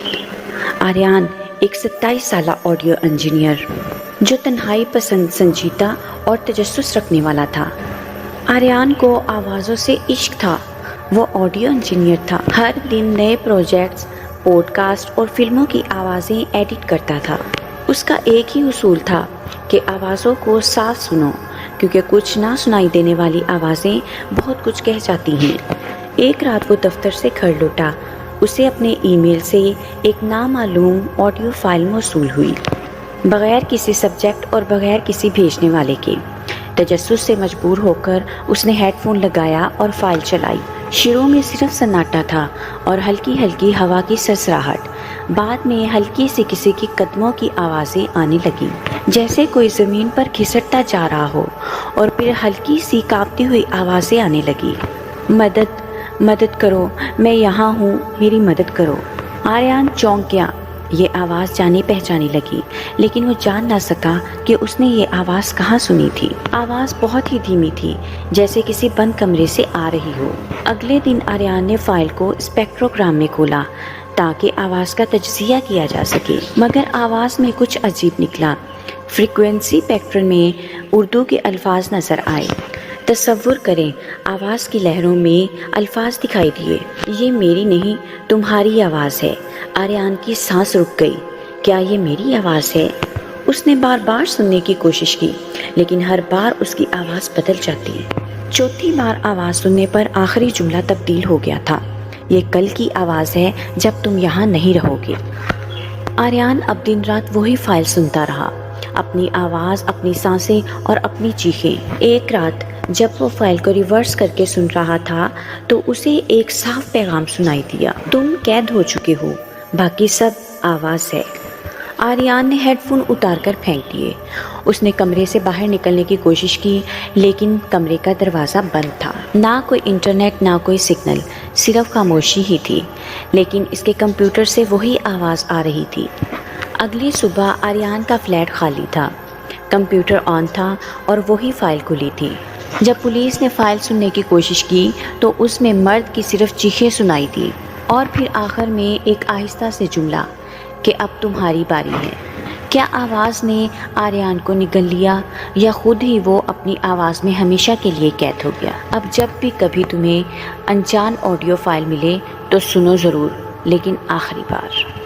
آریان ایک 27 سالہ audio engineer جو تنہائی پسند، سنجیدہ اور تجسس رکھنے والا تھا۔ آریان کو آوازوں سے عشق تھا۔ وہ آڈیو انجینئر تھا، ہر دن نئے پروجیکٹس، پوڈ کاسٹ اور فلموں کی آوازیں ایڈٹ کرتا تھا۔ اس کا ایک ہی اصول تھا کہ آوازوں کو صاف سنو، کیونکہ کچھ نہ سنائی دینے والی آوازیں بہت کچھ کہہ جاتی ہیں۔ ایک رات وہ دفتر سے گھر لوٹا۔ اسے اپنے ای میل سے ایک نامعلوم آڈیو فائل موصول ہوئی، بغیر کسی سبجیکٹ اور بغیر کسی بھیجنے والے کے۔ تجسس سے مجبور ہو کر اس نے ہیڈ فون لگایا اور فائل چلائی۔ شروع میں صرف سناٹا تھا اور ہلکی ہلکی ہوا کی سرسراہٹ۔ بعد میں ہلکی سی کسی کے قدموں کی آوازیں آنے لگیں، جیسے کوئی زمین پر گھسٹتا جا رہا ہو، اور پھر ہلکی سی کانپتی ہوئی آوازیں آنے لگی۔ مدد کرو، میں یہاں ہوں، میری مدد کرو۔ آریان چونک گیا۔ یہ آواز جانی پہچانی لگی، لیکن وہ جان نہ سکا کہ اس نے یہ آواز کہاں سنی تھی۔ آواز بہت ہی دھیمی تھی، جیسے کسی بند کمرے سے آ رہی ہو۔ اگلے دن آریان نے فائل کو اسپیکٹروگرام میں کھولا تاکہ آواز کا تجزیہ کیا جا سکے، مگر آواز میں کچھ عجیب نکلا۔ فریکوینسی پیٹرن میں اردو کے الفاظ نظر آئے۔ تصور کریں، آواز کی لہروں میں الفاظ دکھائی دیے، یہ میری نہیں، تمہاری آواز ہے۔ آریان کی سانس رک گئی۔ کیا یہ میری آواز ہے؟ اس نے بار بار سننے کی کوشش کی، لیکن ہر بار اس کی آواز بدل جاتی ہے۔ چوتھی بار آواز سننے پر آخری جملہ تبدیل ہو گیا تھا، یہ کل کی آواز ہے جب تم یہاں نہیں رہو گے۔ آریان اب دن رات وہی فائل سنتا رہا، اپنی آواز، اپنی سانسیں اور اپنی چیخیں۔ ایک رات جب وہ فائل کو ریورس کر کے سن رہا تھا تو اسے ایک صاف پیغام سنائی دیا، تم قید ہو چکے ہو، باقی سب آواز ہے۔ آریان نے ہیڈ فون اتار کر پھینک دیے۔ اس نے کمرے سے باہر نکلنے کی کوشش کی، لیکن کمرے کا دروازہ بند تھا۔ نہ کوئی انٹرنیٹ، نہ کوئی سگنل، صرف خاموشی ہی تھی، لیکن اس کے کمپیوٹر سے وہی آواز آ رہی تھی۔ اگلی صبح آریان کا فلیٹ خالی تھا، کمپیوٹر آن تھا اور وہی فائل کھلی تھی۔ جب پولیس نے فائل سننے کی کوشش کی تو اس میں مرد کی صرف چیخیں سنائی دی، اور پھر آخر میں ایک آہستہ سے جملہ کہ اب تمہاری باری ہے۔ کیا آواز نے آریان کو نگل لیا، یا خود ہی وہ اپنی آواز میں ہمیشہ کے لیے قید ہو گیا؟ اب جب بھی کبھی تمہیں انجان آڈیو فائل ملے تو سنو ضرور، لیکن آخری بار۔